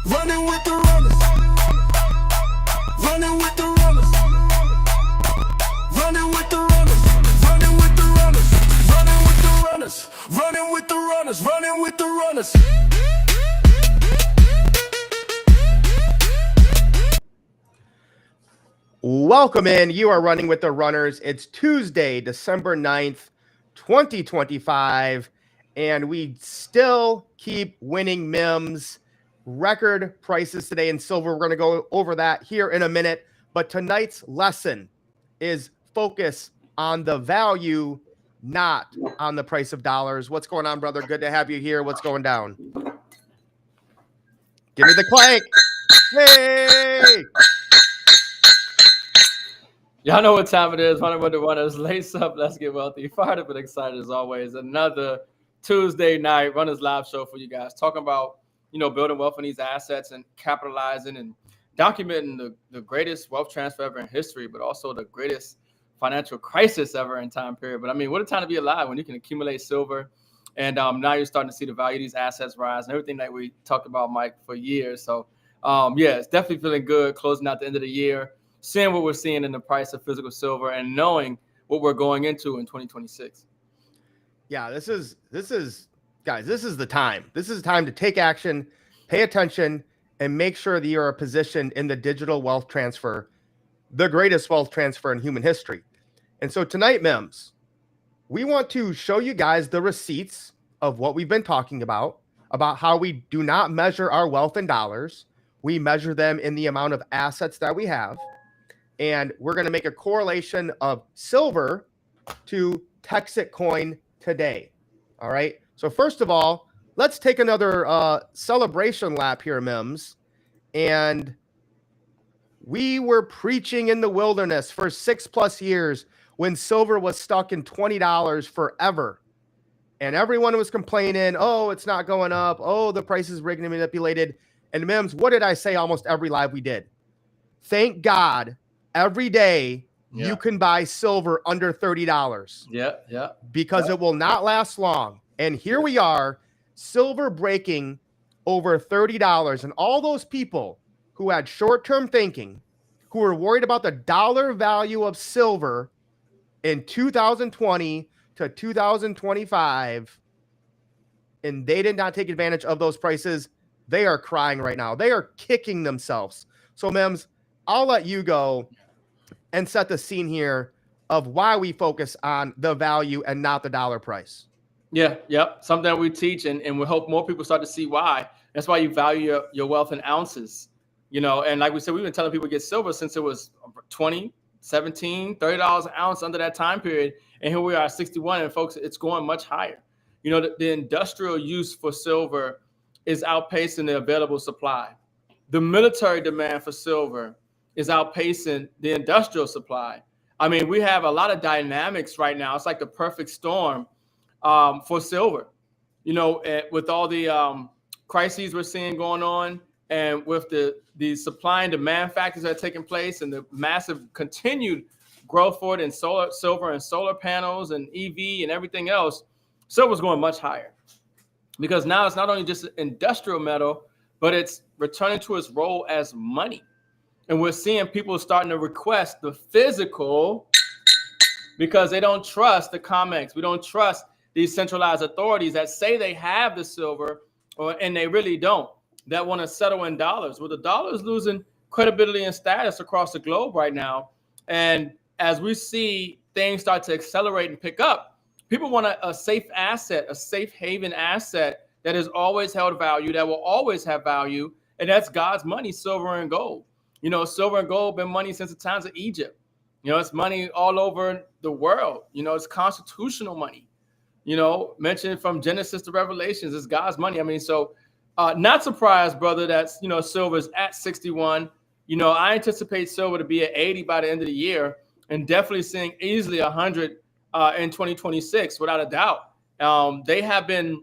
Running with the runners. Running with the runners. Running with the runners. Running with the runners. Running with the runners. Running with the runners. Running with the runners. Welcome in. You are running with the runners. It's Tuesday, December 9th, 2025, and we still keep winning M.I.M.S. record prices today in silver. We're going to go over that here in a minute, but tonight's lesson is focus on the value, not on the price of dollars. What's going on, brother? Good to have you here. What's going down? Give me the clank. Hey! Y'all know what time it is. Running with the runners. Lace up. Let's get wealthy. Fired up and excited as always. Another Tuesday night Runners Live show for you guys. Talking about, building wealth in these assets and capitalizing and documenting the greatest wealth transfer ever in history, but also the greatest financial crisis ever in time period. But I mean, what a time to be alive when you can accumulate silver. And now you're starting to see the value of these assets rise and everything that we talked about, Mike, for years. So, it's definitely feeling good closing out the end of the year. Seeing what we're seeing in the price of physical silver and knowing what we're going into in 2026. Yeah, this is guys, this is the time. This is the time to take action, pay attention, and make sure that you are positioned in the digital wealth transfer, the greatest wealth transfer in human history. And so tonight, M.I.M.S, we want to show you guys the receipts of what we've been talking about how we do not measure our wealth in dollars. We measure them in the amount of assets that we have. And we're going to make a correlation of silver to Texit coin today. All right. So first of all, let's take another celebration lap here, M.I.M.S. And we were preaching in the wilderness for 6+ years when silver was stuck in $20 forever. And everyone was complaining, oh, it's not going up. Oh, the price is rigged and manipulated. And M.I.M.S, what did I say almost every live we did? Thank God. Every day, you can buy silver under $30. Yeah. Because it will not last long. And here we are, silver breaking over $30. And all those people who had short-term thinking, who were worried about the dollar value of silver in 2020 to 2025, and they did not take advantage of those prices, they are crying right now. They are kicking themselves. So, M.I.M.S, I'll let you go and set the scene here of why we focus on the value and not the dollar price. Yep. Something that we teach and we hope more people start to see why. That's why you value your wealth in ounces, and like we said, we've been telling people to get silver since it was $20, $17, $30 an ounce under that time period. And here we are at 61, and folks, it's going much higher. The industrial use for silver is outpacing the available supply. The military demand for silver is outpacing the industrial supply. I mean, we have a lot of dynamics right now. It's like the perfect storm for silver, with all the crises we're seeing going on, and with the supply and demand factors that are taking place, and the massive continued growth for it in silver and solar panels and EV and everything else. Silver's going much higher because now it's not only just an industrial metal, but it's returning to its role as money. And we're seeing people starting to request the physical because they don't trust the COMEX. We don't trust these centralized authorities that say they have the silver, and they really don't, that want to settle in dollars. Well, the dollar is losing credibility and status across the globe right now. And as we see things start to accelerate and pick up, people want a safe asset, a safe haven asset that has always held value, that will always have value, and that's God's money, silver and gold. Silver and gold been money since the times of Egypt. It's money all over the world. It's constitutional money. Mentioned from Genesis to Revelations, it's God's money. I mean, so not surprised, brother, that, silver is at 61. I anticipate silver to be at 80 by the end of the year, and definitely seeing easily 100 in 2026, without a doubt. They have been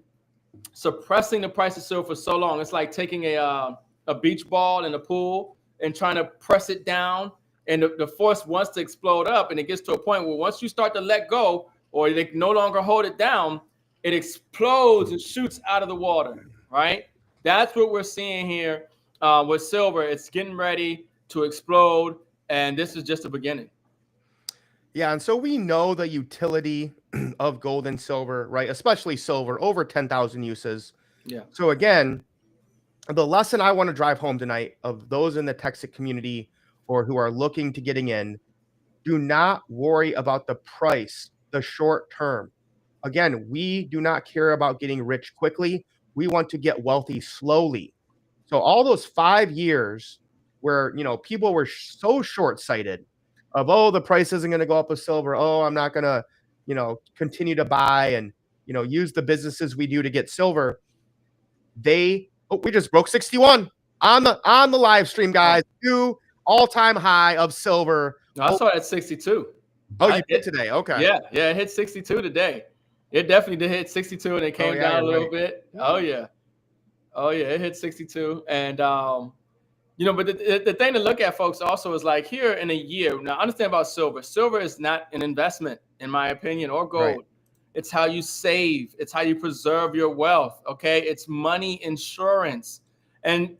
suppressing the price of silver for so long. It's like taking a beach ball in a pool and trying to press it down, and the force wants to explode up, and it gets to a point where once you start to let go, or they no longer hold it down, it explodes and shoots out of the water, right? That's what we're seeing here with silver, it's getting ready to explode, and this is just the beginning. Yeah, and so we know the utility of gold and silver, right? Especially silver, over 10,000 uses. Yeah. So again, the lesson I want to drive home tonight of those in the Texit community or who are looking to getting in, do not worry about the price, the short term. Again, we do not care about getting rich quickly. We want to get wealthy slowly. So all those 5 years where, people were so short-sighted of, oh, the price isn't going to go up with silver. Oh, I'm not going to, continue to buy and, use the businesses we do to get silver. We just broke 61 on the live stream, guys. New all-time high of silver. No, I saw it at 62. Oh, you did today. Okay. Yeah, it hit 62 today. It definitely did hit 62, and it came down a little bit. Oh yeah, it hit 62, and but the thing to look at, folks, also is like here in a year. Now, understand about silver. Silver is not an investment, in my opinion, or gold. Right. It's how you save. It's how you preserve your wealth. Okay, it's money insurance, and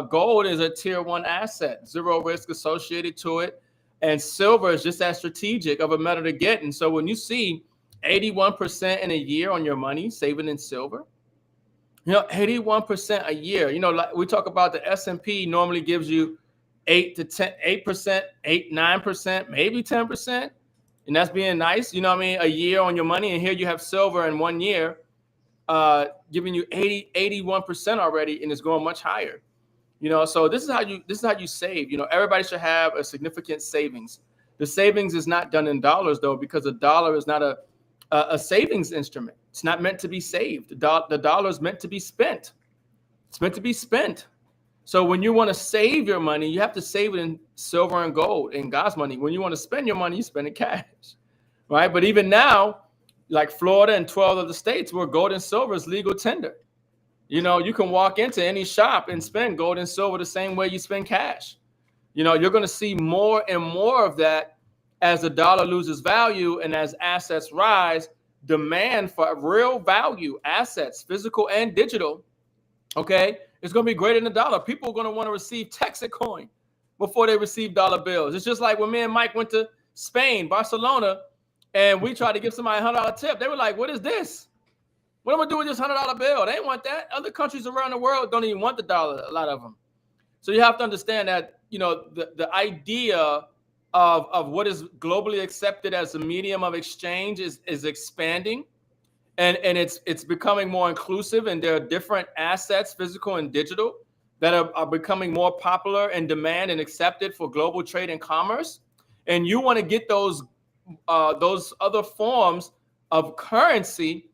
gold is a tier 1 asset, zero risk associated to it, and silver is just as strategic of a metal to get. And so when you see 81% in a year on your money saving in silver, 81% a year. Like we talk about, the S&P normally gives you 8%, 9%, maybe 10%. And that's being nice, a year on your money. And here you have silver in 1 year, giving you 81% already, and it's going much higher. So this is how you save. Everybody should have a significant savings. The savings is not done in dollars, though, because a dollar is not a savings instrument. It's not meant to be saved. The dollar is meant to be spent. It's meant to be spent. So when you want to save your money, you have to save it in silver and gold, in God's money. When you want to spend your money, you spend it cash, right? But even now, like Florida and 12 of the states where gold and silver is legal tender. You can walk into any shop and spend gold and silver the same way you spend cash. You're going to see more and more of that as the dollar loses value and as assets rise. Demand for real value assets, physical and digital, okay, it's going to be greater than the dollar. People are going to want to receive Texit coin before they receive dollar bills. It's just like when me and Mike went to Spain, Barcelona, and we tried to give somebody a $100 tip. They were like, what is this? What am I doing with this $100 bill? They ain't want that. Other countries around the world don't even want the dollar, a lot of them. So you have to understand that, the idea of what is globally accepted as a medium of exchange is expanding, and it's becoming more inclusive, and there are different assets, physical and digital, that are becoming more popular and demand and accepted for global trade and commerce. And you want to get those other forms of currency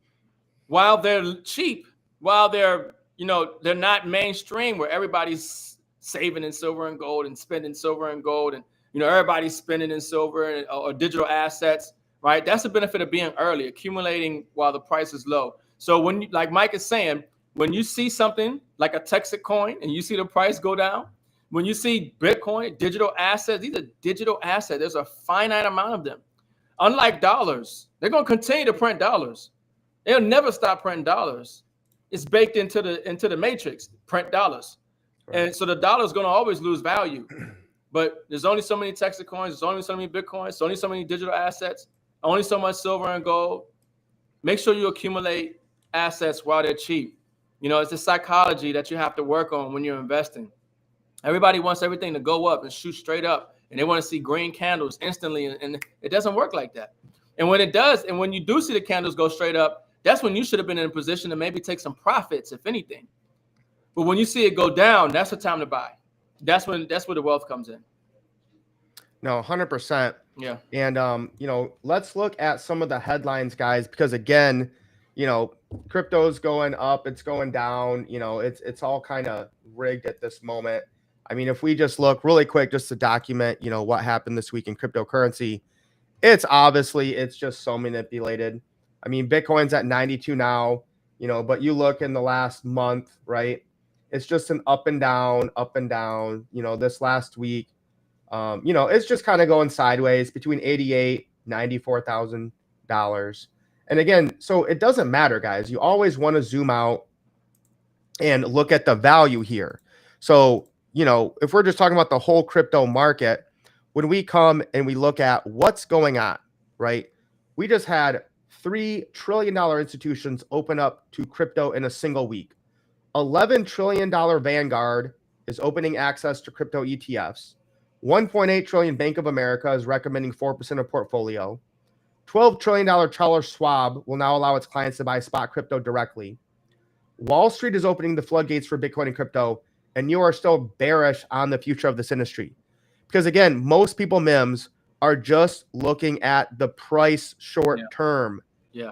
while they're cheap, while they're not mainstream, where everybody's saving in silver and gold and spending silver and gold, and everybody's spending in silver or digital assets, right? That's the benefit of being early, accumulating while the price is low. So when, like Mike is saying, when you see something like a Texit coin and you see the price go down, when you see Bitcoin, digital assets, these are digital assets. There's a finite amount of them. Unlike dollars, they're going to continue to print dollars. They'll never stop printing dollars. It's baked into the matrix, print dollars. Right. And so the dollar is going to always lose value. But there's only so many Texit coins, there's only so many Bitcoins, there's only so many digital assets, only so much silver and gold. Make sure you accumulate assets while they're cheap. It's the psychology that you have to work on when you're investing. Everybody wants everything to go up and shoot straight up, and they want to see green candles instantly, and it doesn't work like that. And when it does, and when you do see the candles go straight up, that's when you should have been in a position to maybe take some profits, if anything. But when you see it go down, that's the time to buy. That's where the wealth comes in. No, 100%. Yeah. And let's look at some of the headlines, guys, because again, crypto's going up, it's going down, it's all kind of rigged at this moment. I mean, if we just look really quick just to document, what happened this week in cryptocurrency, it's just so manipulated. I mean, Bitcoin's at 92 now, but you look in the last month, right? It's just an up and down. This last week, it's just kind of going sideways between $88,000, $94,000. And again, so it doesn't matter, guys. You always want to zoom out and look at the value here. So, if we're just talking about the whole crypto market, when we come and we look at what's going on, right? We just had $3 trillion institutions open up to crypto in a single week. $11 trillion Vanguard is opening access to crypto ETFs. 1.8 trillion Bank of America is recommending 4% of portfolio. $12 trillion Charles Schwab will now allow its clients to buy spot crypto directly. Wall Street is opening the floodgates for Bitcoin and crypto, and you are still bearish on the future of this industry. Because again, most people, M.I.M.S, are just looking at the price short term,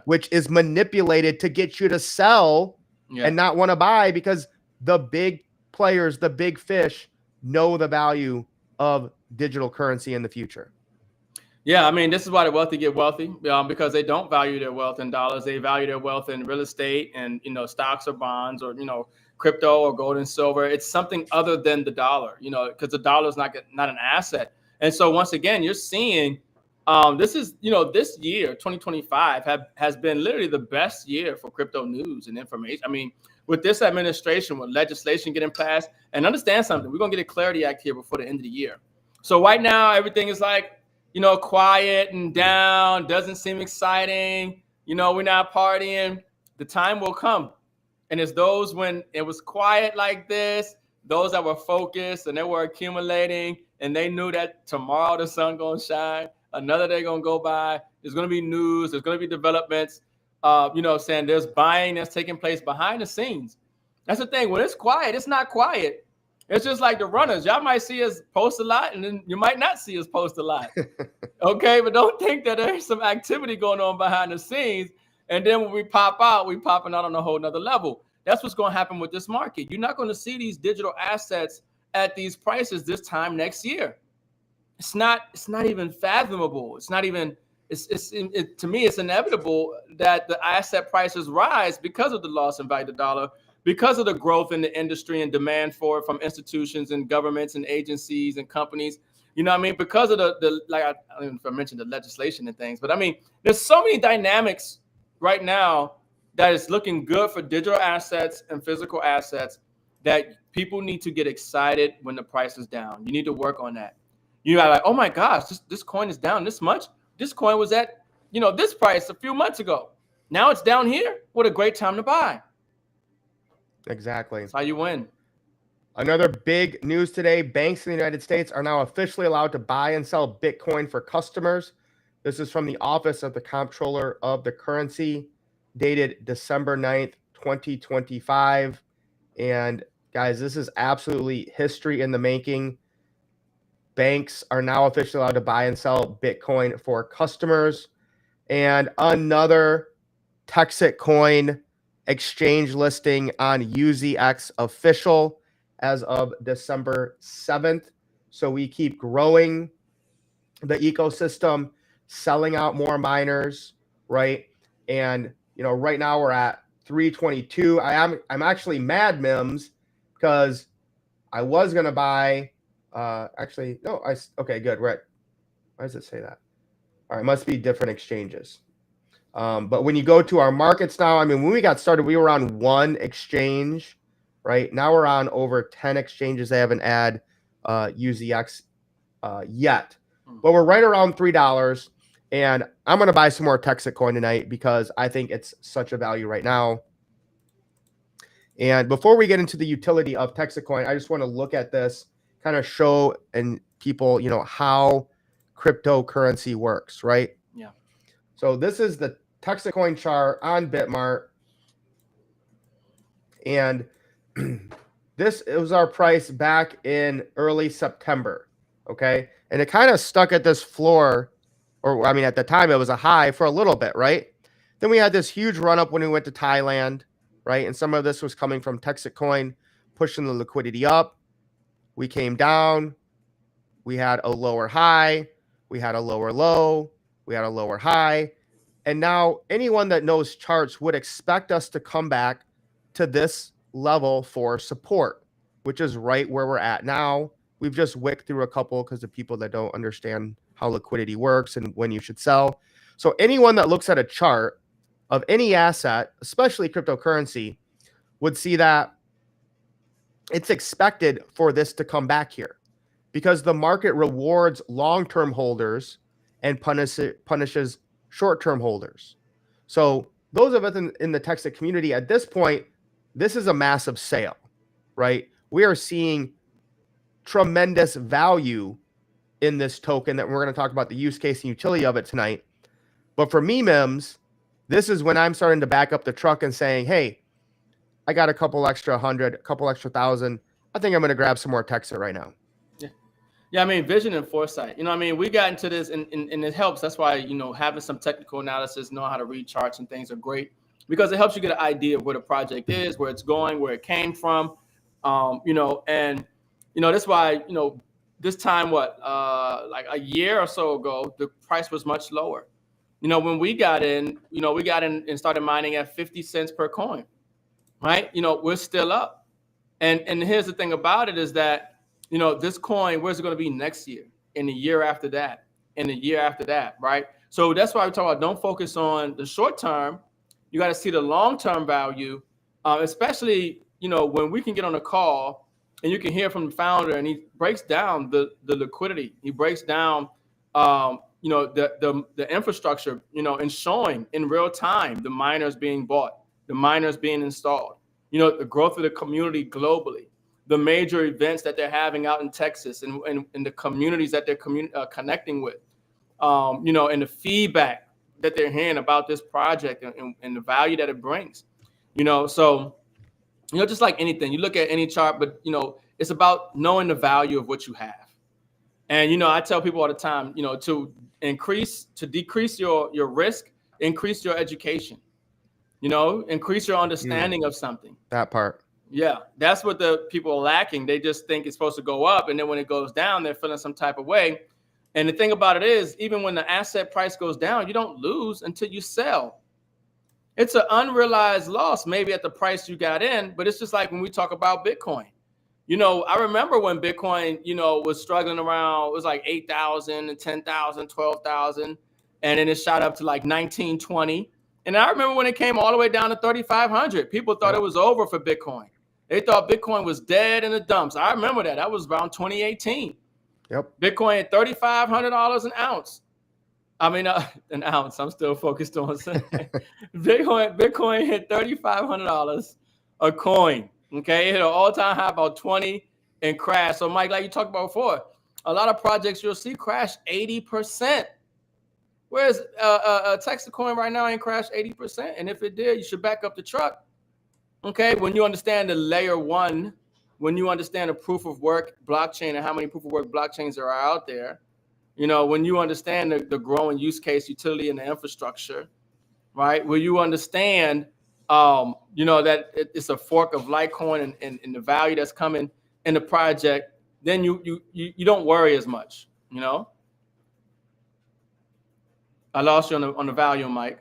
which is manipulated to get you to sell and not want to buy, because the big players, the big fish, know the value of digital currency in the future. Yeah, I mean, this is why the wealthy get wealthy, because they don't value their wealth in dollars. They value their wealth in real estate and, stocks or bonds or, crypto or gold and silver. It's something other than the dollar, because the dollar is not an asset. And so once again, you're seeing this is, this year, 2025, has been literally the best year for crypto news and information. I mean, with this administration, with legislation getting passed, and understand something, we're going to get a Clarity Act here before the end of the year. So right now, everything is like, quiet and down, doesn't seem exciting. We're not partying. The time will come. And it's those when it was quiet like this, those that were focused and they were accumulating and they knew that tomorrow the sun gonna shine, another day gonna go by, there's gonna be news, there's gonna be developments, saying there's buying that's taking place behind the scenes. That's the thing. When it's quiet, it's not quiet. It's just like the runners. Y'all might see us post a lot, and then you might not see us post a lot. Okay, but don't think that there's some activity going on behind the scenes. And then when we pop out, we popping out on a whole nother level. That's what's going to happen with this market. You're not going to see these digital assets at these prices this time next year. It's not even fathomable. It's not even. To me, it's inevitable that the asset prices rise because of the loss in value of the dollar, because of the growth in the industry and demand for it from institutions and governments and agencies and companies. Because of the like, I don't even know if I mentioned the legislation and things, but I mean, there's so many dynamics right now that is looking good for digital assets and physical assets that people need to get excited when the price is down. You need to work on that. You're like, oh my gosh, this coin is down this much. This coin was at, this price a few months ago. Now it's down here. What a great time to buy. Exactly. That's how you win. Another big news today, banks in the United States are now officially allowed to buy and sell Bitcoin for customers. This is from the Office of the Comptroller of the Currency, dated December 9th, 2025. And guys, this is absolutely history in the making. Banks are now officially allowed to buy and sell Bitcoin for customers. And another Texit coin exchange listing on UZX official as of December 7th. So we keep growing the ecosystem, selling out more miners, right? And right now we're at 322. I'm actually mad, M.I.M.S, because I was gonna buy. Okay, good. We're at. Why does it say that? All right, must be different exchanges. But when you go to our markets now, I mean, when we got started, we were on one exchange, right? Now we're on over 10 exchanges. They haven't added UZX yet, but we're right around $3. And I'm going to buy some more Texit coin tonight because I think it's such a value right now. And before we get into the utility of Texit coin, I just want to look at this, kind of show and people, how cryptocurrency works, right? Yeah. So this is the Texit coin chart on Bitmart. And this was our price back in early September. Okay. And it kind of stuck at this floor, or I mean, at the time it was a high for a little bit, right? Then we had this huge run up when we went to Thailand, right? And some of this was coming from Texit coin, pushing the liquidity up. We came down. We had a lower high. We had a lower low. We had a lower high. And now anyone that knows charts would expect us to come back to this level for support, which is right where we're at now. We've just wicked through a couple because of people that don't understand how liquidity works and when you should sell. So anyone that looks at a chart of any asset, especially cryptocurrency, would see that it's expected for this to come back here because the market rewards long-term holders and punishes short-term holders. So those of us in the Texit community at this point, this is a massive sale, right? We are seeing tremendous value in this token that we're going to talk about the use case and utility of it tonight. But for me, M.I.M.S, this is when I'm starting to back up the truck and saying, hey, I got a couple extra 100, a couple extra 1,000. I think I'm going to grab some more Texit right now. Yeah, I mean, vision and foresight. You know, I mean, we got into this and it helps. That's why, you know, having some technical analysis, know how to read charts and things are great because it helps you get an idea of where the project is, where it's going, where it came from. You know, and, you know, that's why, you know, this time, like a year or so ago, the price was much lower. You know, when we got in, you know, we got in and started mining at 50 cents per coin, right? You know, we're still up. And here's the thing about it is that, you know, this coin, where's it going to be next year, in the year after that, in the year after that, right? So that's why we talk about don't focus on the short term. You got to see the long-term value, especially, you know, when we can get on a call and you can hear from the founder and he breaks down the liquidity. He breaks down, you know, the infrastructure, you know, and showing in real time the miners being bought, the miners being installed, you know, the growth of the community globally, the major events that they're having out in Texas and the communities that they're connecting with, you know, and the feedback that they're hearing about this project and the value that it brings, you know. So, you know, just like anything, you look at any chart, but, you know, it's about knowing the value of what you have. And, you know, I tell people all the time, you know, to decrease your risk, increase your education, you know, increase your understanding of something. That part. Yeah, that's what the people are lacking. They just think it's supposed to go up. And then when it goes down, they're feeling some type of way. And the thing about it is, even when the asset price goes down, you don't lose until you sell. It's an unrealized loss, maybe at the price you got in. But it's just like when we talk about Bitcoin. You know, I remember when Bitcoin, you know, was struggling around, it was like 8,000 and 10,000, 12,000. And then it shot up to like 19, 20. And I remember when it came all the way down to 3,500, people thought it was over for Bitcoin. They thought Bitcoin was dead in the dumps. I remember that. That was around 2018. Yep. Bitcoin at $3,500 an ounce. I mean, an ounce. I'm still focused on saying Bitcoin hit $3,500 a coin. Okay, it hit an all-time high about 20 and crashed. So, Mike, like you talked about before, a lot of projects you'll see crash 80%. Whereas Texit coin right now ain't crashed 80%. And if it did, you should back up the truck. Okay, when you understand the layer one, when you understand the proof of work blockchain and how many proof of work blockchains there are out there, you know, when you understand the growing use case, utility, and the infrastructure, right? Where you understand, you know, that it's a fork of Litecoin and the value that's coming in the project, then you don't worry as much, you know? I lost you on the value, Mike.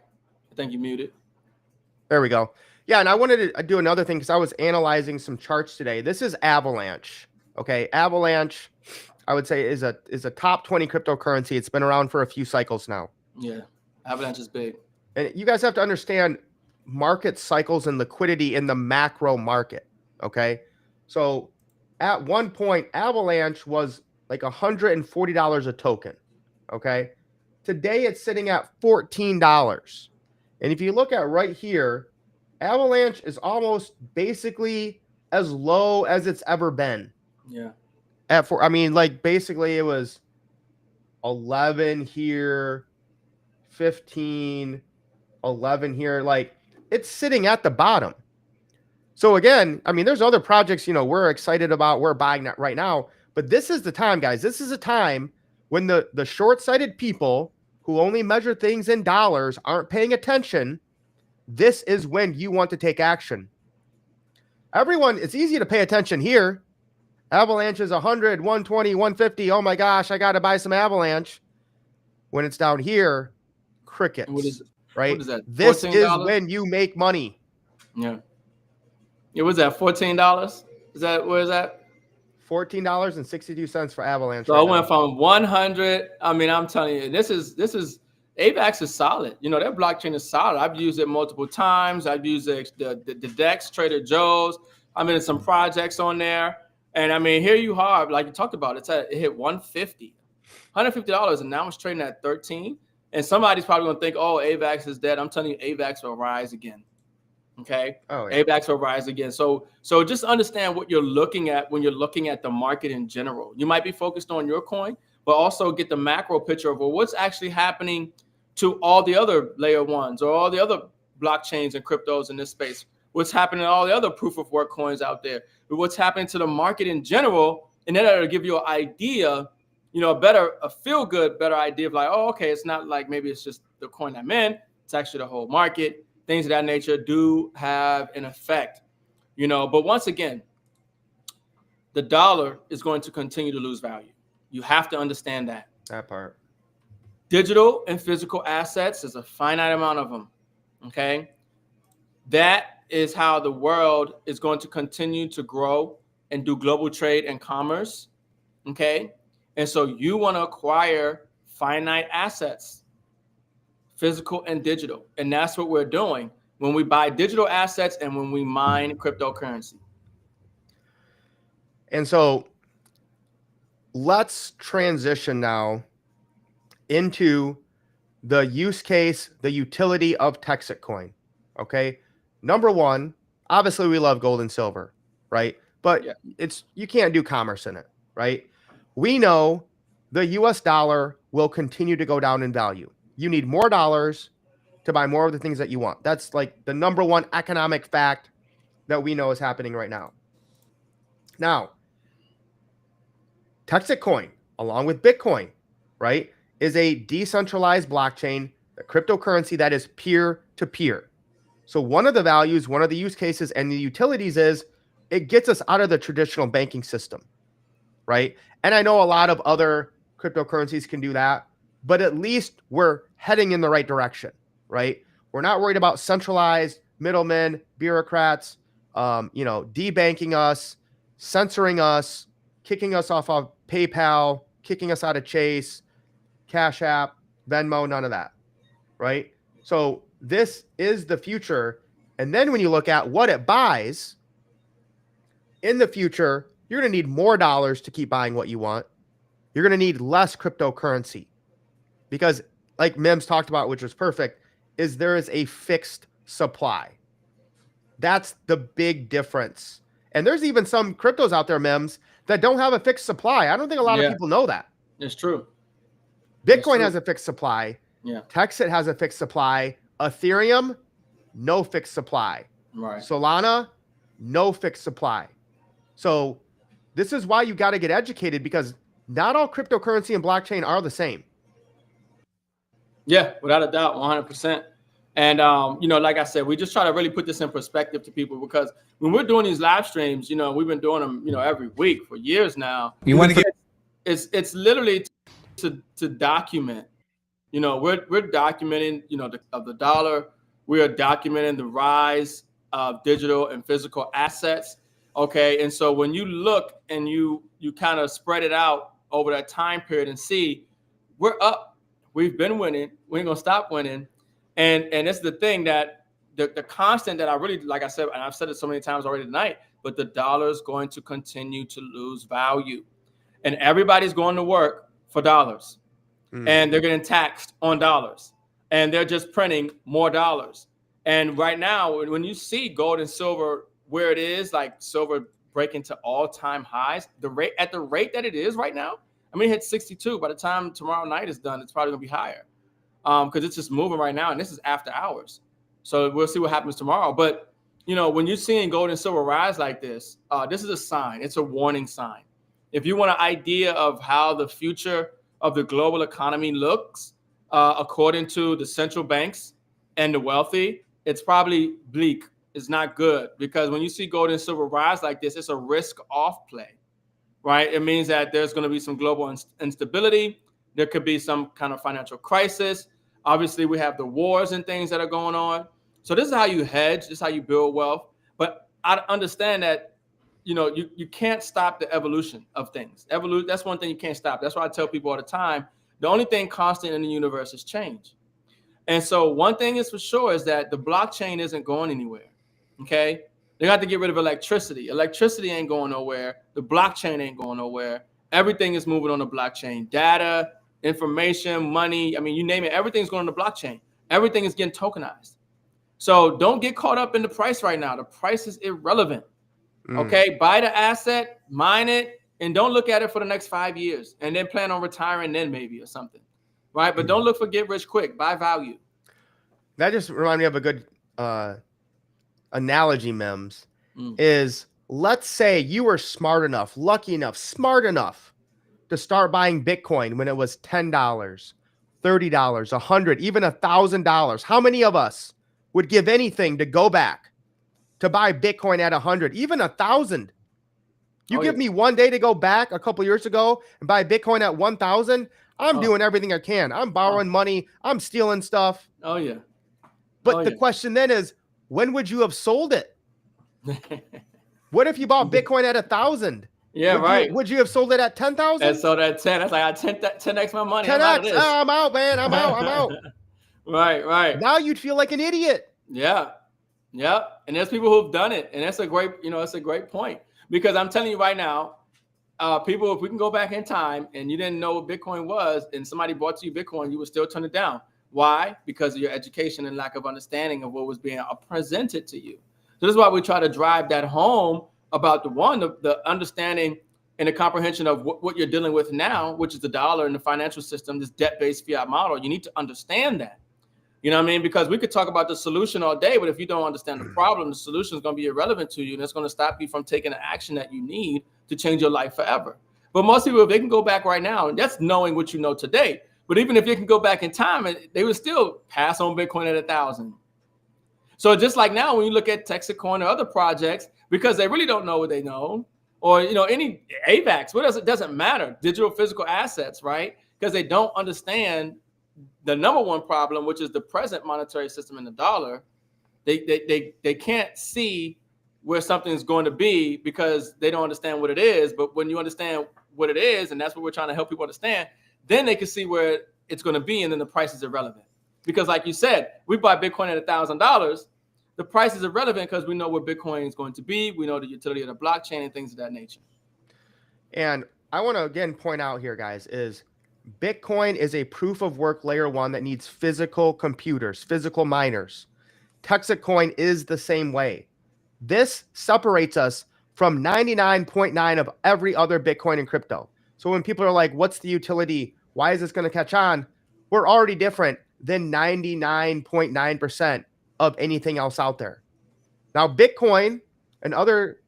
I think you muted. There we go. Yeah, and I wanted to do another thing because I was analyzing some charts today. This is Avalanche. Okay, Avalanche, I would say is a top 20 cryptocurrency. It's been around for a few cycles now. Yeah, Avalanche is big. And you guys have to understand market cycles and liquidity in the macro market. Okay, so at one point, Avalanche was like $140 a token. Okay, today it's sitting at $14. And if you look at right here, Avalanche is almost basically as low as it's ever been. Yeah. I mean, like basically it was 11 here, 15, 11 here. Like it's sitting at the bottom. So again, I mean, there's other projects, you know, we're excited about, we're buying that right now. But this is the time, guys. This is a time when the short-sighted people who only measure things in dollars aren't paying attention. This is when you want to take action. Everyone, it's easy to pay attention here. Avalanche is 100, 120, 150. Oh my gosh, I got to buy some Avalanche. When it's down here, crickets. Right? What is that? This is when you make money. Yeah. It was that $14. Is that where is that? $14.62 for Avalanche. So I went from 100. I mean, I'm telling you, this is AVAX is solid. You know, their blockchain is solid. I've used it multiple times. I've used the DEX, Trader Joe's. I mean, some projects on there. And I mean, here you are, like you talked about, it hit $150, and now it's trading at 13. And somebody's probably gonna think, oh, AVAX is dead. I'm telling you, AVAX will rise again. Okay. Oh, yeah. AVAX will rise again. So just understand what you're looking at when you're looking at the market in general. You might be focused on your coin, but also get the macro picture of, well, what's actually happening to all the other layer ones or all the other blockchains and cryptos in this space. What's happening to all the other proof of work coins out there? What's happening to the market in general? And then that'll give you an idea, a feel good, better idea of like, oh, okay, it's not like maybe it's just the coin I'm in. It's actually the whole market. Things of that nature do have an effect, But once again, the dollar is going to continue to lose value. You have to understand that. That part. Digital and physical assets, there's a finite amount of them. Okay. That is how the world is going to continue to grow and do global trade and commerce. Okay. And so you want to acquire finite assets, physical and digital. And that's what we're doing when we buy digital assets and when we mine cryptocurrency. And so let's transition now into the use case, the utility of Texit coin. Okay. Number one, obviously we love gold and silver, right? But you can't do commerce in it, right? We know the US dollar will continue to go down in value. You need more dollars to buy more of the things that you want. That's like the number one economic fact that we know is happening right now. Now, Texit coin, along with Bitcoin, right, is a decentralized blockchain, a cryptocurrency that is peer-to-peer. So one of the values, one of the use cases and the utilities is it gets us out of the traditional banking system, right? And I know a lot of other cryptocurrencies can do that, but at least we're heading in the right direction, right? We're not worried about centralized middlemen, bureaucrats, debanking us, censoring us, kicking us off of PayPal, kicking us out of Chase, Cash App, Venmo, none of that, right? So this is the future. And then when you look at what it buys in the future, you're going to need more dollars to keep buying what you want. You're going to need less cryptocurrency because like M.I.M.S talked about, which was perfect, is there is a fixed supply. That's the big difference. And there's even some cryptos out there, M.I.M.S, that don't have a fixed supply. I don't think a lot of people know that. It's true. Bitcoin has a fixed supply. Yeah. Texit has a fixed supply. Ethereum, no fixed supply. Right. Solana, no fixed supply. So this is why you got to get educated because not all cryptocurrency and blockchain are the same. Yeah, without a doubt, 100%. And, like I said, we just try to really put this in perspective to people because when we're doing these live streams, we've been doing them, every week for years now. You want to get it's literally to document, we're documenting, of the dollar. We are documenting the rise of digital and physical assets. Okay. And so when you look and you kind of spread it out over that time period and see we're up, we've been winning. We ain't gonna stop winning. And it's the thing that the constant that I really, like I said, and I've said it so many times already tonight, but the dollar is going to continue to lose value. And everybody's going to work for dollars. And they're getting taxed on dollars. And they're just printing more dollars. And right now, when you see gold and silver where it is, like silver breaking to all-time highs, at the rate that it is right now, I mean, it hit 62. By the time tomorrow night is done, it's probably gonna be higher. Because it's just moving right now, and this is after hours. So we'll see what happens tomorrow. But when you're seeing gold and silver rise like this, this is a sign. It's a warning sign. If you want an idea of how the future of the global economy looks, according to the central banks and the wealthy, it's probably bleak. It's not good because when you see gold and silver rise like this, it's a risk-off play, right? It means that there's going to be some global instability. There could be some kind of financial crisis. Obviously, we have the wars and things that are going on. So this is how you hedge. This is how you build wealth. But I understand that, you can't stop the evolution of things. That's one thing you can't stop. That's why I tell people all the time, the only thing constant in the universe is change. And so one thing is for sure is that the blockchain isn't going anywhere. Okay. They got to get rid of electricity. Electricity ain't going nowhere. The blockchain ain't going nowhere. Everything is moving on the blockchain. Data, information, money. I mean, you name it. Everything's going on the blockchain. Everything is getting tokenized. So don't get caught up in the price right now. The price is irrelevant. Okay, buy the asset, mine it, and don't look at it for the next 5 years, and then plan on retiring then maybe or something, right? But don't look for get rich quick. Buy value. That just reminded me of a good analogy, M.I.M.S. Is let's say you were smart enough, lucky enough, smart enough to start buying Bitcoin when it was $10, $30, $100, even $1,000. How many of us would give anything to go back to buy Bitcoin at 100, even 1,000? You give me one day to go back a couple years ago and buy Bitcoin at 1,000. I'm doing everything I can. I'm borrowing money. I'm stealing stuff. Oh yeah. But the question then is, when would you have sold it? What if you bought Bitcoin at 1,000? Yeah, Would you have sold it at 10,000? And so that 10, that's like I 10x my money. 10x. I'm out, man. I'm out. Right. Now you'd feel like an idiot. Yeah. And there's people who've done it, and that's a great, it's a great point, because I'm telling you right now, people, if we can go back in time and you didn't know what Bitcoin was, and somebody bought you Bitcoin, you would still turn it down. Why? Because of your education and lack of understanding of what was being presented to you. So this is why we try to drive that home about the understanding and the comprehension of what you're dealing with now, which is the dollar and the financial system, this debt-based fiat model. You need to understand that. You know what I mean? Because we could talk about the solution all day, but if you don't understand the problem, the solution is going to be irrelevant to you, and it's going to stop you from taking the action that you need to change your life forever. But most people, if they can go back right now, and that's knowing what you know today. But even if you can go back in time, they would still pass on Bitcoin at 1,000. So just like now, when you look at Texit Coin or other projects, because they really don't know what they know, or any AVAX, it doesn't matter, digital physical assets, right? Because they don't understand the number one problem, which is the present monetary system in the dollar. They can't see where something's going to be because they don't understand what it is. But when you understand what it is, and that's what we're trying to help people understand, then they can see where it's going to be, and then the price is irrelevant. Because like you said, we buy Bitcoin at $1,000. The price is irrelevant because we know where Bitcoin is going to be. We know the utility of the blockchain and things of that nature. And I want to again point out here, guys, is Bitcoin is a proof of work layer 1 that needs physical computers, physical miners. Texit Coin is the same way. This separates us from 99.9 of every other Bitcoin and crypto. So when people are like, what's the utility? Why is this going to catch on? We're already different than 99.9% of anything else out there. Now, Bitcoin and other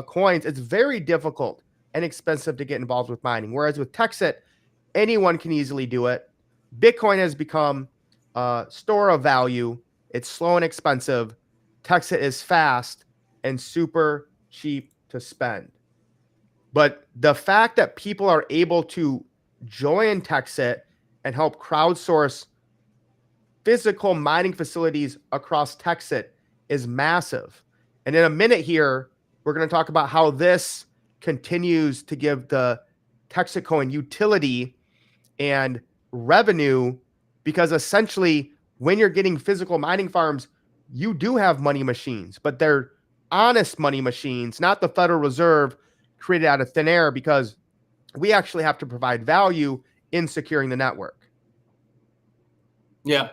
coins, it's very difficult and expensive to get involved with mining. Whereas with Texit, anyone can easily do it. Bitcoin has become a store of value. It's slow and expensive. Texit is fast and super cheap to spend. But the fact that people are able to join Texit and help crowdsource physical mining facilities across Texit is massive. And in a minute here, we're going to talk about how this continues to give the Texit Coin utility and revenue, because essentially when you're getting physical mining farms, you do have money machines, but they're honest money machines, not the Federal Reserve created out of thin air, because we actually have to provide value in securing the network. Yeah.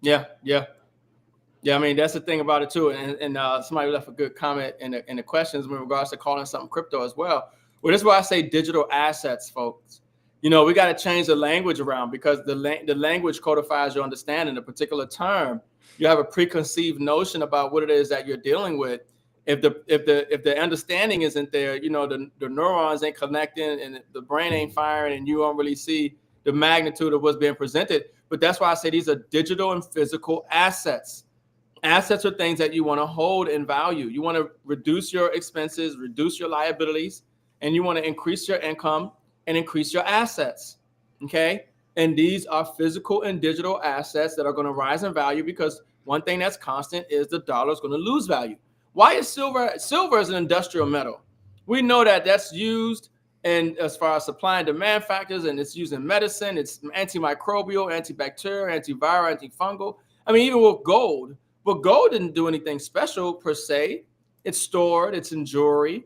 I mean, that's the thing about it too. And somebody left a good comment in the questions in regards to calling something crypto as well. Well, this is why I say digital assets, folks. We got to change the language around, because the language codifies your understanding. A particular term, you have a preconceived notion about what it is that you're dealing with. If the understanding isn't there, the neurons ain't connecting and the brain ain't firing, and you don't really see the magnitude of what's being presented. But that's why I say these are digital and physical assets. Assets are things that you want to hold in value. You want to reduce your expenses, reduce your liabilities, and you want to increase your income and increase your assets. Okay. And these are physical and digital assets that are going to rise in value, because one thing that's constant is the dollar is going to lose value. Why is silver? Silver is an industrial metal. We know that that's used in as far as supply and demand factors, and it's used in medicine. It's antimicrobial, antibacterial, antiviral, antifungal. I mean, even with gold. But gold didn't do anything special per se. It's stored, it's in jewelry,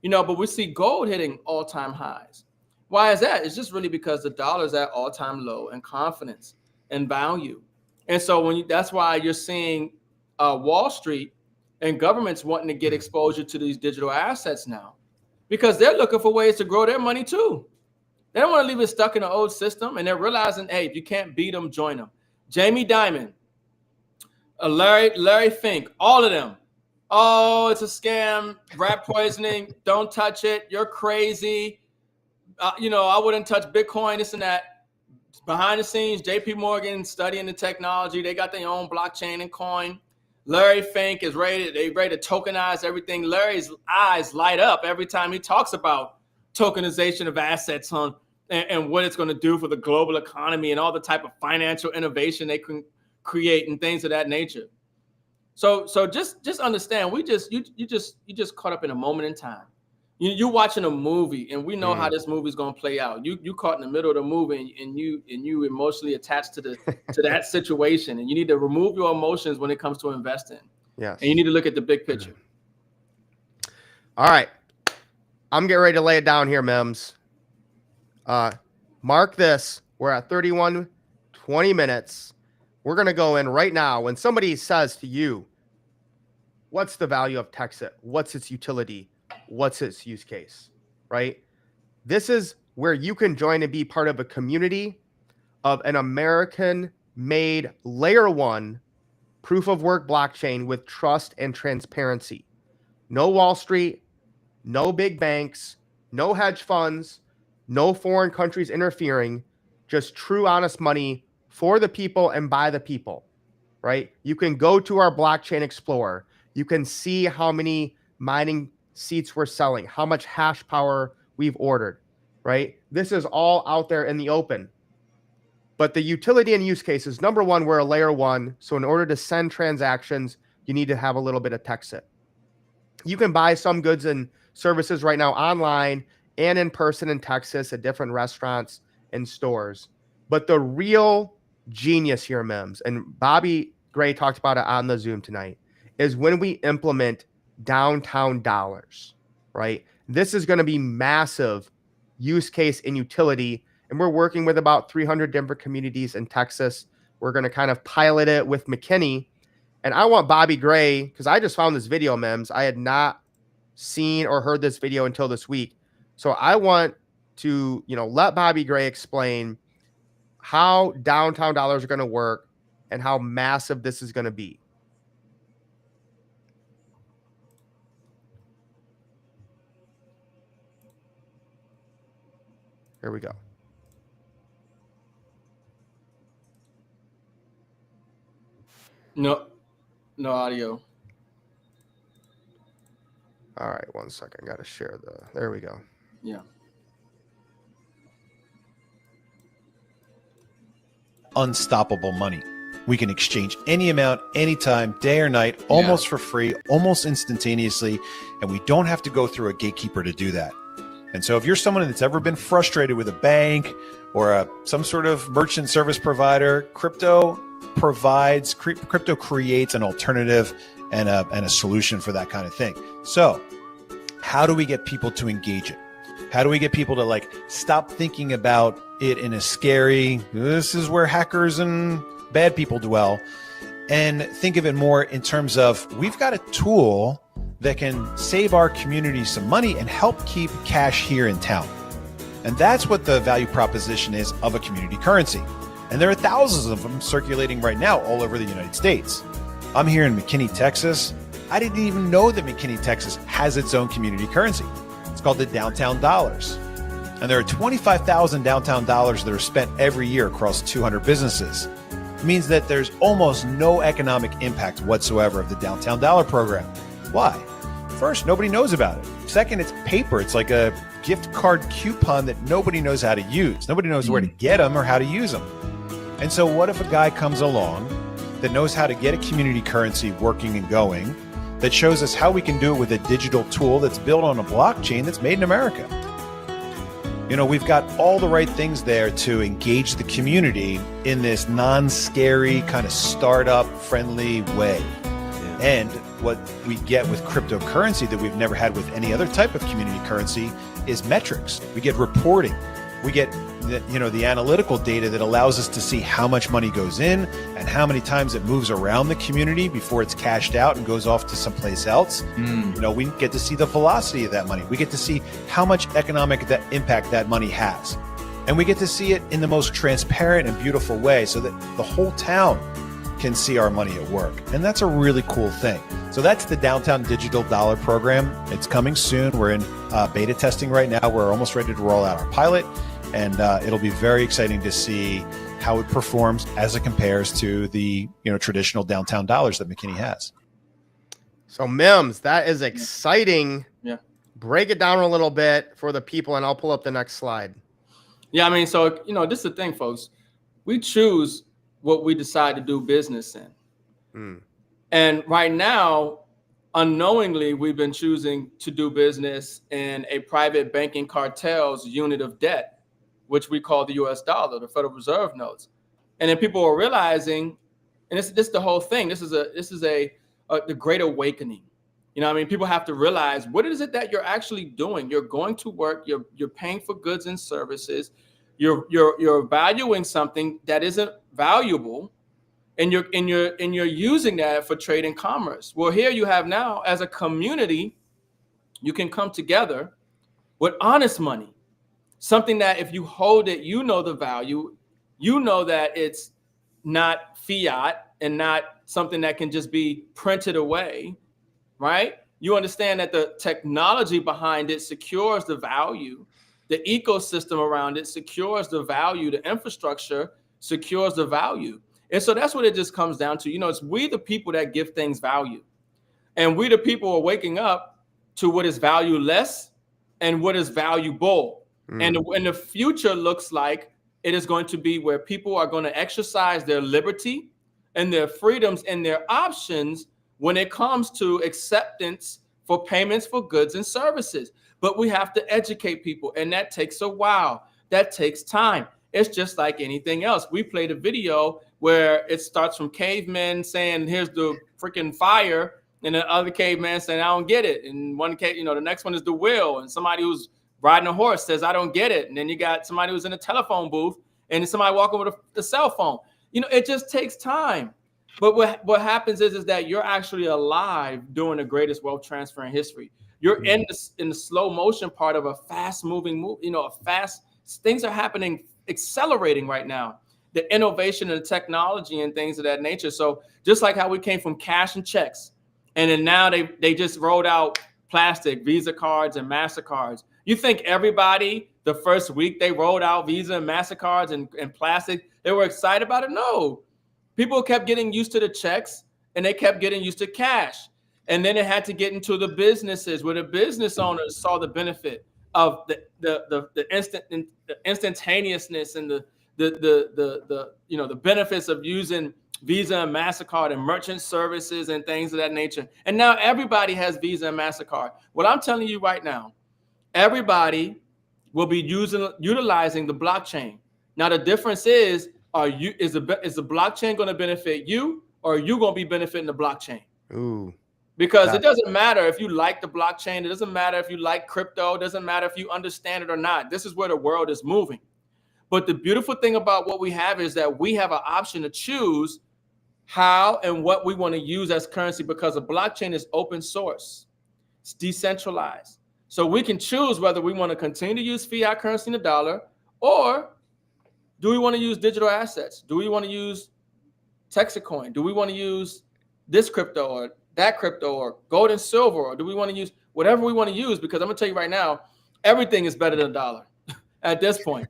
but we see gold hitting all-time highs. Why is that? It's just really because the dollar is at all-time low and confidence and value. And so that's why you're seeing Wall Street and governments wanting to get exposure to these digital assets now, because they're looking for ways to grow their money too. They don't want to leave it stuck in the old system, and they're realizing, hey, if you can't beat them, join them. Jamie Dimon, Larry Fink, all of them. Oh, it's a scam, rat poisoning. Don't touch it. You're crazy. I wouldn't touch Bitcoin, this and that. Behind the scenes, JP Morgan studying the technology. They got their own blockchain and coin. Larry Fink is ready to tokenize everything. Larry's eyes light up every time he talks about tokenization of assets and what it's going to do for the global economy and all the type of financial innovation they can create and things of that nature. So just understand, you just caught up in a moment in time. You're watching a movie, and we know how this movie's gonna play out. You caught in the middle of the movie, and you emotionally attached to that situation, and you need to remove your emotions when it comes to investing. Yes. And you need to look at the big picture. All right, I'm getting ready to lay it down here, M.I.M.S. Mark this. We're at 20 minutes. We're gonna go in right now. When somebody says to you, "What's the value of Texit? What's its utility? What's its use case?" Right? This is where you can join and be part of a community of an American-made layer 1 proof of work blockchain with trust and transparency. No Wall Street, no big banks, no hedge funds, no foreign countries interfering, just true honest money for the people and by the people, right? You can go to our blockchain explorer. You can see how many mining seats we're selling, how much hash power we've ordered, right? This is all out there in the open. But the utility and use cases, number one, we're a layer 1. So in order to send transactions, you need to have a little bit of Texit. You can buy some goods and services right now online and in person in Texas at different restaurants and stores. But the real genius here, M.I.M.S, and Bobby Gray talked about it on the Zoom tonight, is when we implement downtown dollars, right? This is going to be massive use case and utility. And we're working with about 300 different communities in Texas. We're going to kind of pilot it with McKinney. And I want Bobby Gray, because I just found this video, M.I.M.S. I had not seen or heard this video until this week. So I want to, let Bobby Gray explain how downtown dollars are going to work and how massive this is going to be. Here we go. No audio. All right, one second. Got to share there we go. Yeah. Unstoppable money. We can exchange any amount, anytime, day or night, almost for free, almost instantaneously, and we don't have to go through a gatekeeper to do that. And so if you're someone that's ever been frustrated with a bank or some sort of merchant service provider, crypto creates an alternative and a solution for that kind of thing. So how do we get people to engage it? How do we get people to stop thinking about it in a scary, this is where hackers and bad people dwell, and think of it more in terms of, we've got a tool that can save our community some money and help keep cash here in town. And that's what the value proposition is of a community currency. And there are thousands of them circulating right now all over the United States. I'm here in McKinney, Texas. I didn't even know that McKinney, Texas has its own community currency. It's called the Downtown Dollars. And there are 25,000 downtown dollars that are spent every year across 200 businesses. It means that there's almost no economic impact whatsoever of the Downtown Dollar program. Why? First, nobody knows about it. Second, it's paper. It's like a gift card coupon that nobody knows how to use. Nobody knows where to get them or how to use them. And so what if a guy comes along that knows how to get a community currency working and going, that shows us how we can do it with a digital tool that's built on a blockchain that's made in America? We've got all the right things there to engage the community in this non-scary kind of startup friendly way. And what we get with cryptocurrency that we've never had with any other type of community currency is metrics. We get reporting. We get the analytical data that allows us to see how much money goes in and how many times it moves around the community before it's cashed out and goes off to someplace else. We get to see the velocity of that money. We get to see how much economic impact that money has. And we get to see it in the most transparent and beautiful way so that the whole town can see our money at work. And that's a really cool thing. So that's the Downtown Digital Dollar Program. It's coming soon. We're in beta testing right now. We're almost ready to roll out our pilot. And it'll be very exciting to see how it performs as it compares to the traditional downtown dollars that McKinney has. So M.I.M.S, that is exciting. Yeah. Break it down a little bit for the people, and I'll pull up the next slide. Yeah, I mean, so, this is the thing, folks. We choose what we decide to do business in. And right now, unknowingly, we've been choosing to do business in a private banking cartel's unit of debt, which we call the US dollar, the Federal Reserve notes. And then people are realizing, and this is the whole thing. This is the great awakening. People have to realize, what is it that you're actually doing? You're going to work, you're paying for goods and services, you're valuing something that isn't valuable, and you're using that for trade and commerce. Well, here you have now, as a community, you can come together with honest money. Something that if you hold it, the value, that it's not fiat and not something that can just be printed away, right? You understand that the technology behind it secures the value. The ecosystem around it secures the value. The infrastructure secures the value. And so that's what it just comes down to. It's we the people that give things value. And we the people are waking up to what is valueless and what is valuable. And the future looks like it is going to be where people are going to exercise their liberty and their freedoms and their options when it comes to acceptance for payments for goods and services. But we have to educate people, and that takes a while. That takes time. It's just like anything else. We played a video where it starts from cavemen saying, here's the freaking fire, and the other caveman saying, I don't get it. And one cave, the next one is the wheel, and somebody who's riding a horse says, I don't get it. And then you got somebody who's in a telephone booth and somebody walking with a cell phone. It just takes time. But what happens is that you're actually alive during the greatest wealth transfer in history. You're in the slow motion part of a fast moving move. Things are happening, accelerating right now. The innovation and the technology and things of that nature. So just like how we came from cash and checks, and then now they just rolled out plastic Visa cards and MasterCards. You think everybody, the first week they rolled out Visa and MasterCards and plastic, they were excited about it? No. People kept getting used to the checks, and they kept getting used to cash. And then it had to get into the businesses where the business owners saw the benefit of the instantaneousness and the benefits of using Visa and MasterCard and merchant services and things of that nature. And now everybody has Visa and MasterCard. What I'm telling you right now, everybody will be utilizing the blockchain. Now the difference is the blockchain going to benefit you, or are you going to be benefiting the blockchain? Ooh. Because it doesn't matter if you like the blockchain. It doesn't matter if you like crypto. It doesn't matter if you understand it or not. This is where the world is moving. But the beautiful thing about what we have is that we have an option to choose how and what we want to use as currency, because a blockchain is open source. It's decentralized. So we can choose whether we want to continue to use fiat currency in the dollar, or do we want to use digital assets? Do we want to use Texit coin? Do we want to use this crypto or that crypto or gold and silver? Or do we want to use whatever we want to use? Because I'm going to tell you right now, everything is better than a dollar at this point.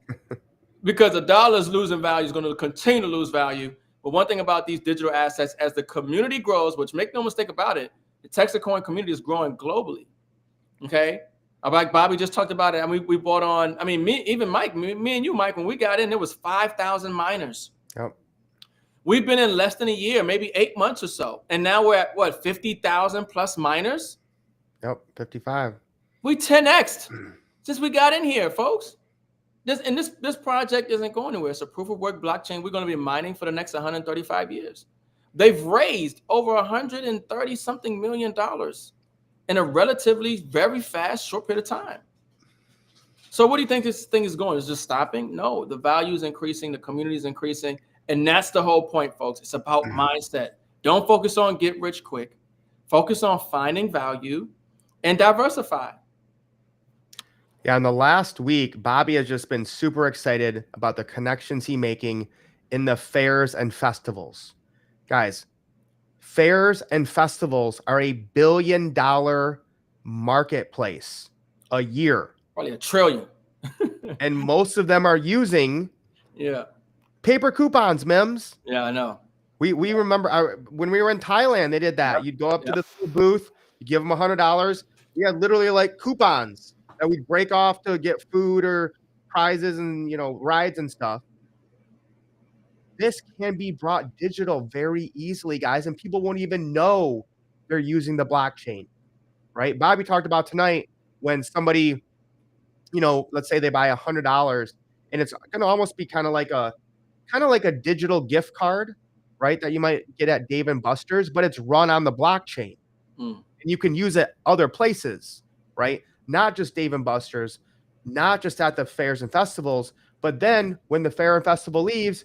Because a dollar is losing value, is going to continue to lose value. But one thing about these digital assets, as the community grows, which make no mistake about it, the Texit coin community is growing globally. Okay? Like Bobby just talked about it. I mean, we bought on, me and you, Mike, when we got in, there was 5,000 miners. Yep. We've been in less than a year, maybe 8 months or so. And now we're at what, 50,000 plus miners? Yep, 55. We 10x'd since we got in here, folks. This project isn't going anywhere. It's a proof of work blockchain. We're going to be mining for the next 135 years. They've raised over $130 something million in a relatively very fast, short period of time. So what do you think this thing is going? Is just stopping? No, the value is increasing, the community is increasing. And that's the whole point, folks. It's about mindset. Don't focus on get rich quick. Focus on finding value and diversify. Yeah, in the last week, Bobby has just been super excited about the connections he's making in the fairs and festivals. Guys, fairs and festivals are $1 billion marketplace a year. Probably $1 trillion. And most of them are using paper coupons, M.I.M.S. Yeah, I know. We remember when we were in Thailand, they did that. You'd go up to the booth, you give them $100. We had literally like coupons that we'd break off to get food or prizes and, you know, rides and stuff. This can be brought digital very easily, guys, and people won't even know they're using the blockchain, right? Bobby talked about tonight when somebody, you know, let's say they buy $100 and it's going to almost be kind of like a digital gift card, right? That you might get at Dave & Buster's, but it's run on the blockchain. And you can use it other places, right? Not just Dave & Buster's, not just at the fairs and festivals, but then when the fair and festival leaves,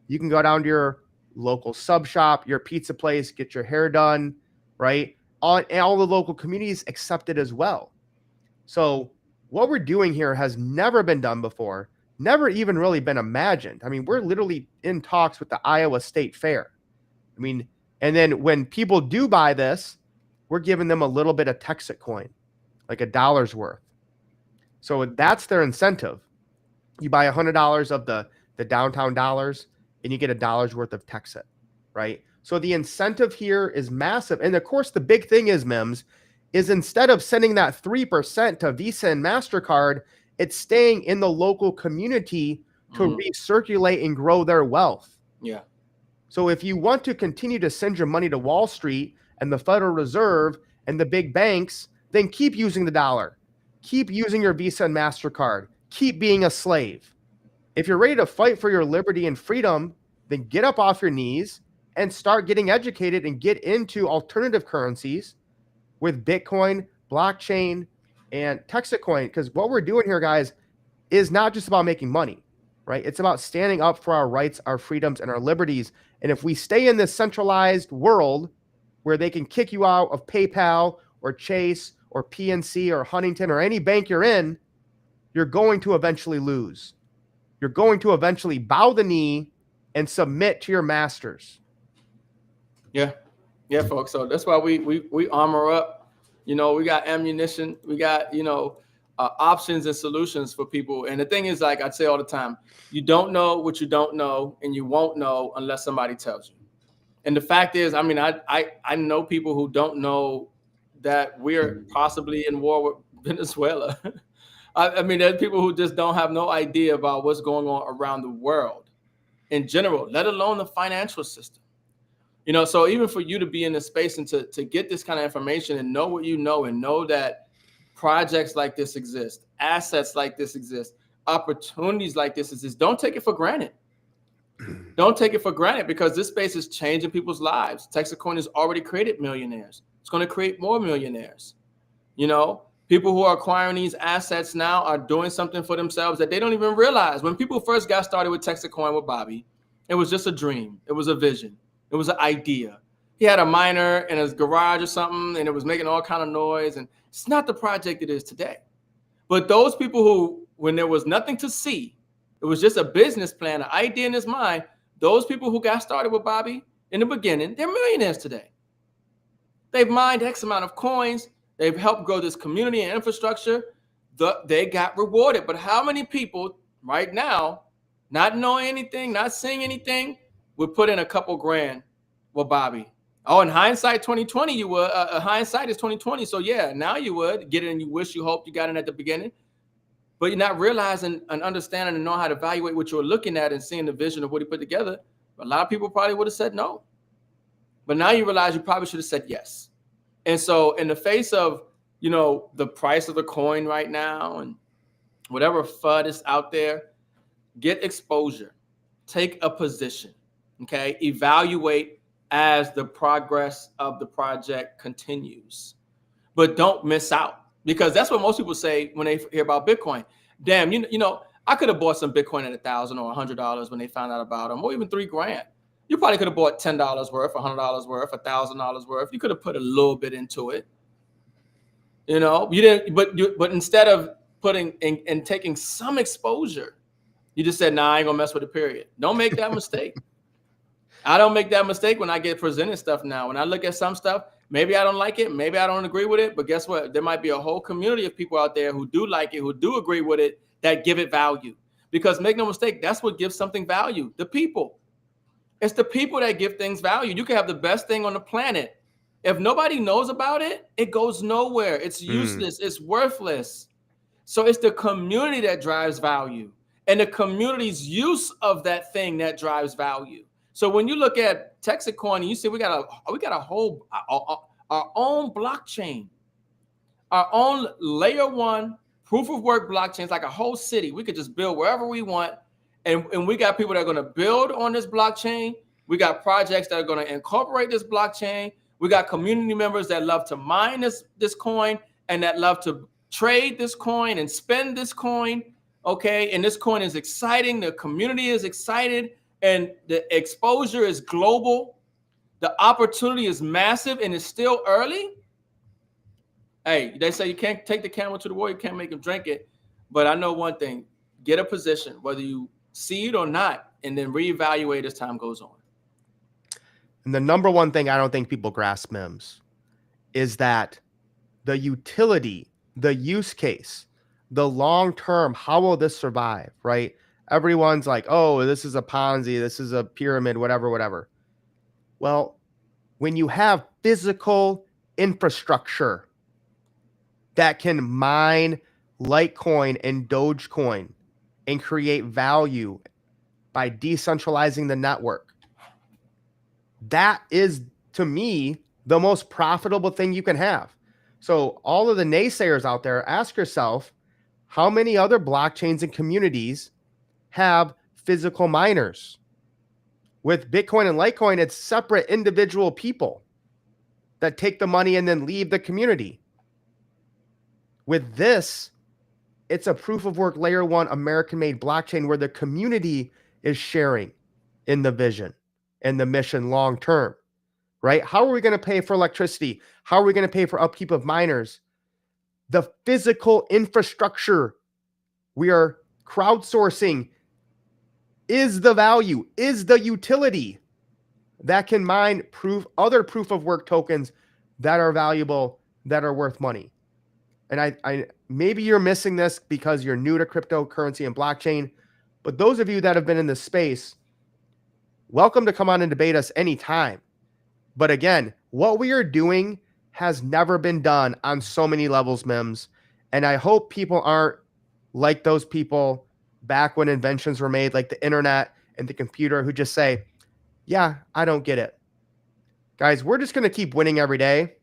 you can go down to your local sub shop, your pizza place, get your hair done, right? All the local communities accept it as well. So what we're doing here has never been done before, never even really been imagined. I mean, we're literally in talks with the Iowa State Fair. I mean, and then when people do buy this, we're giving them a little bit of Texit coin, like $1 worth. So that's their incentive. You buy $100 of the downtown dollars, and you get $1 worth of Texit, right? So the incentive here is massive. And of course, the big thing is, M.I.M.S, is instead of sending that 3% to Visa and MasterCard, it's staying in the local community to recirculate and grow their wealth. Yeah. So if you want to continue to send your money to Wall Street and the Federal Reserve and the big banks, then keep using the dollar. Keep using your Visa and MasterCard. Keep being a slave. If you're ready to fight for your liberty and freedom, then get up off your knees and start getting educated and get into alternative currencies with Bitcoin, blockchain, and Texit coin. Because what we're doing here, guys, is not just about making money, right? It's about standing up for our rights, our freedoms, and our liberties. And if we stay in this centralized world where they can kick you out of PayPal or Chase or PNC or Huntington or any bank you're in, you're going to eventually lose. You're going to eventually bow the knee and submit to your masters. Yeah, folks. So that's why we armor up. You know, we got ammunition. We got, you know, options and solutions for people. And the thing is, like I say all the time, you don't know what you don't know, and you won't know unless somebody tells you. And the fact is, I mean, I know people who don't know that we're possibly in war with Venezuela. I mean, there's people who just don't have no idea about what's going on around the world in general, let alone the financial system. You know, so even for you to be in this space and to get this kind of information and know what you know and know that projects like this exist, assets like this exist, opportunities like this exist, don't take it for granted. Don't take it for granted, because this space is changing people's lives. Texit coin has already created millionaires. It's going to create more millionaires. You know, people who are acquiring these assets now are doing something for themselves that they don't even realize. When people first got started with Texit coin with Bobby, it was just a dream. It was a vision. It was an idea. He had a miner in his garage or something, and it was making all kind of noise. And it's not the project it is today. But those people who, when there was nothing to see, it was just a business plan, an idea in his mind, those people who got started with Bobby in the beginning, they're millionaires today. They've mined X amount of coins. They've helped grow this community and infrastructure. They got rewarded. But how many people right now, not knowing anything, not seeing anything, would put in a couple grand with Bobby? Oh, in hindsight, 2020, you would. Hindsight is 2020. So yeah, now you would get it, and you wish, you hope you got in at the beginning. But you're not realizing and understanding and know how to evaluate what you're looking at and seeing the vision of what he put together. A lot of people probably would have said no. But now you realize you probably should have said yes. And so in the face of, you know, the price of the coin right now and whatever FUD is out there, get exposure, take a position, okay? Evaluate as the progress of the project continues. But don't miss out, because that's what most people say when they hear about Bitcoin. Damn, you know, I could have bought some Bitcoin at $1,000 or $100 when they found out about them, or even $3,000. You probably could have bought $10 worth, $100 worth, $1,000 worth. You could have put a little bit into it. You know, you didn't, but instead of putting and taking some exposure, you just said, nah, I ain't gonna mess with it, period. Don't make that mistake. I don't make that mistake when I get presented stuff now. When I look at some stuff, maybe I don't like it, maybe I don't agree with it, but guess what? There might be a whole community of people out there who do like it, who do agree with it, that give it value. Because make no mistake, that's what gives something value, the people. It's the people that give things value. You can have the best thing on the planet. If nobody knows about it, it goes nowhere. It's useless. It's worthless. So it's the community that drives value, and the community's use of that thing that drives value. So when you look at Texit coin, you see we got a whole our own blockchain, our own layer 1 proof of work blockchain. It's like a whole city. We could just build wherever we want, and we got people that are going to build on this blockchain. We got projects that are going to incorporate this blockchain. We got community members that love to mine this coin, and that love to trade this coin and spend this coin. Okay, and this coin is exciting. The community is excited. And the exposure is global. The opportunity is massive, and it's still early. Hey, they say you can't take the camel to the war, you can't make them drink it. But I know one thing: get a position, whether you see it or not, and then reevaluate as time goes on. And the number one thing I don't think people grasp, M.I.M.S, is that the utility, the use case, the long term, how will this survive, right? Everyone's like, oh, this is a Ponzi, this is a pyramid, whatever. Well, when you have physical infrastructure that can mine Litecoin and Dogecoin and create value by decentralizing the network, that is, to me, the most profitable thing you can have. So all of the naysayers out there, ask yourself, how many other blockchains and communities have physical miners? With Bitcoin and Litecoin, it's separate individual people that take the money and then leave the community. With this, it's a proof of work layer 1 American-made blockchain where the community is sharing in the vision and the mission long term, right? How are we going to pay for electricity? How are we going to pay for upkeep of miners? The physical infrastructure we are crowdsourcing is the value, is the utility that can mine other proof of work tokens that are valuable, that are worth money. And I maybe you're missing this because you're new to cryptocurrency and blockchain, but those of you that have been in this space, welcome to come on and debate us anytime. But again, what we are doing has never been done on so many levels, M.I.M.S. And I hope people aren't like those people back when inventions were made, like the internet and the computer, who just say, yeah, I don't get it. Guys, we're just going to keep winning every day.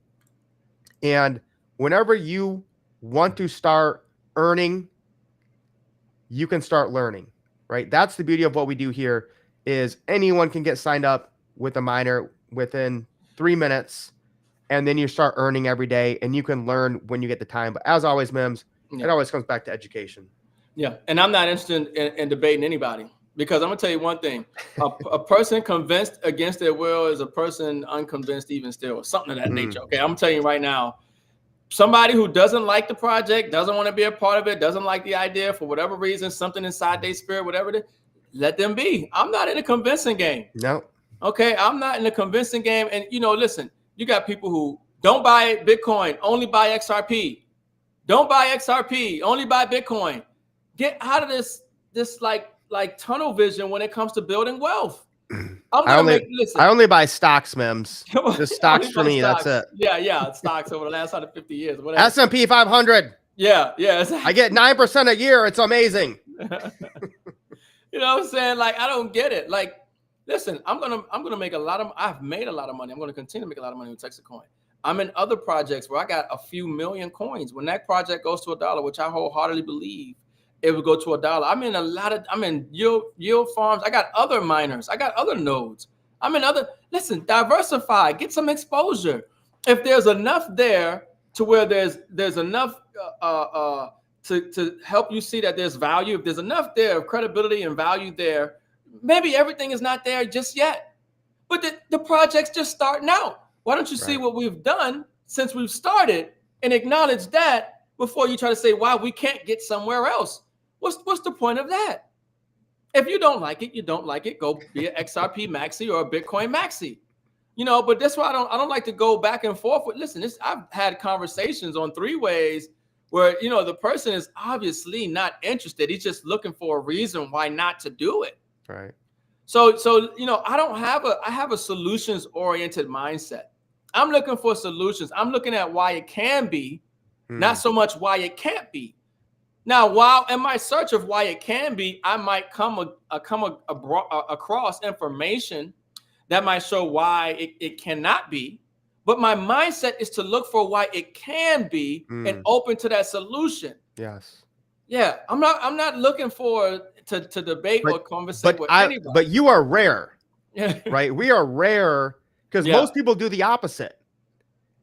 And whenever you want to start earning, you can start learning, right? That's the beauty of what we do here, is anyone can get signed up with a miner within 3 minutes, and then you start earning every day, and you can learn when you get the time. But as always, M.I.M.S, it always comes back to education. Yeah, and I'm not interested in debating anybody, because I'm gonna tell you one thing: a person convinced against their will is a person unconvinced even still, or something of that nature. Okay, I'm telling you right now, somebody who doesn't like the project, doesn't want to be a part of it, doesn't like the idea for whatever reason, something inside their spirit, whatever it is, let them be. I'm not in a convincing game. No. Okay, I'm not in a convincing game. And listen, you got people who don't buy Bitcoin, only buy XRP. Don't buy XRP, only buy Bitcoin. Get out of this like tunnel vision when it comes to building wealth. I only buy stocks, M.I.M.S. Just stocks for me. Stocks. That's it. Yeah, stocks over the last 150 years. Whatever. S&P 500. Yeah. Exactly. I get 9% a year. It's amazing. You know what I'm saying? Like, I don't get it. Like, listen, I'm gonna make I've made a lot of money. I'm gonna continue to make a lot of money with Texit coin. I'm in other projects where I got a few million coins. When that project goes to $1, which I wholeheartedly believe it would go to $1. I'm in yield farms. I got other miners. I got other nodes. I'm in other. Listen, diversify, get some exposure. If there's enough there to where there's enough to help you see that there's value, if there's enough there of credibility and value there, maybe everything is not there just yet. But the project's just starting out. Why don't you see what we've done since we've started and acknowledge that before you try to say, wow, we can't get somewhere else? What's the point of that? If you don't like it, you don't like it. Go be an XRP maxi or a Bitcoin maxi. You know, but that's why I don't like to go back and forth with. Listen, I've had conversations on 3-ways where, you know, the person is obviously not interested. He's just looking for a reason why not to do it. Right. So you know, I have a solutions oriented mindset. I'm looking for solutions. I'm looking at why it can be, not so much why it can't be. Now, while in my search of why it can be, I might come across information that might show why it cannot be. But my mindset is to look for why it can be and open to that solution. Yes. Yeah, I'm not looking for to debate or conversate with anybody. But you are rare, right? We are rare because most people do the opposite.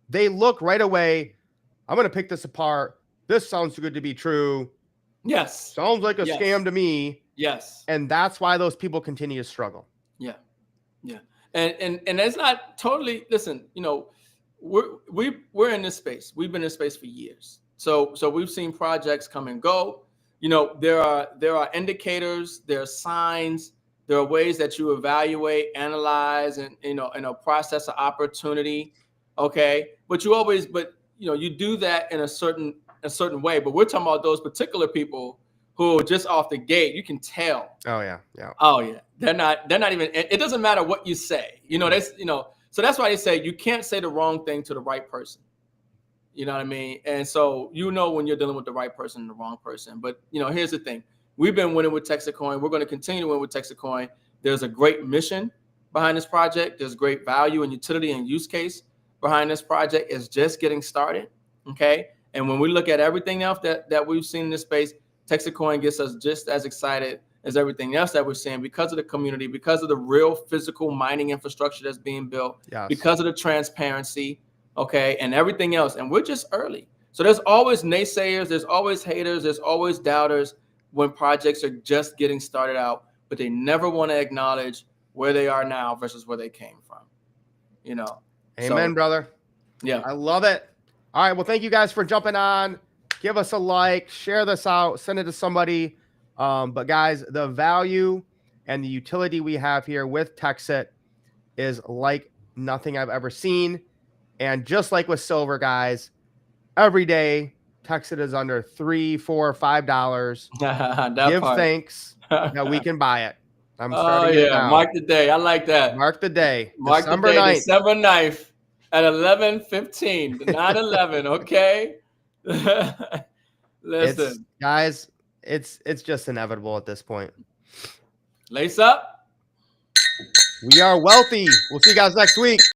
They look right away. I'm going to pick this apart. This sounds too good to be true. Yes. Sounds like a scam to me. Yes. And that's why those people continue to struggle. Yeah. Yeah. And it's not totally, listen, you know, we're in this space. We've been in this space for years. So we've seen projects come and go. You know, there are indicators, there are signs, there are ways that you evaluate, analyze, and process an opportunity. Okay. But you know, you do that in a certain way. But we're talking about those particular people who just off the gate, you can tell. Oh yeah. Yeah. Oh yeah. They're not even, it doesn't matter what you say, you know, so that's why they say you can't say the wrong thing to the right person. You know what I mean? And so, you know, when you're dealing with the right person and the wrong person. But, you know, here's the thing. We've been winning with Texit Coin. We're going to continue to win with Texit Coin. There's a great mission behind this project. There's great value and utility and use case behind this project. It's just getting started. Okay. And when we look at everything else that we've seen in this space, Texit Coin gets us just as excited as everything else that we're seeing because of the community, because of the real physical mining infrastructure that's being built, because of the transparency. Okay, and everything else. And we're just early. So there's always naysayers, there's always haters, there's always doubters when projects are just getting started out, but they never want to acknowledge where they are now versus where they came from. You know. Amen, brother. Yeah. I love it. All right. Well, thank you guys for jumping on. Give us a like, share this out, send it to somebody. But guys, the value and the utility we have here with Texit is like nothing I've ever seen. And just like with silver, guys, every day Texit is under $3, $4, $5. Give thanks that we can buy it. I'm starting it now. Mark the day. I like that. Mark the day. Mark December the day, 9th. December 9th at 11:15, 9/11. Okay. Listen, guys, it's just inevitable at this point. Lace up. We are wealthy. We'll see you guys next week.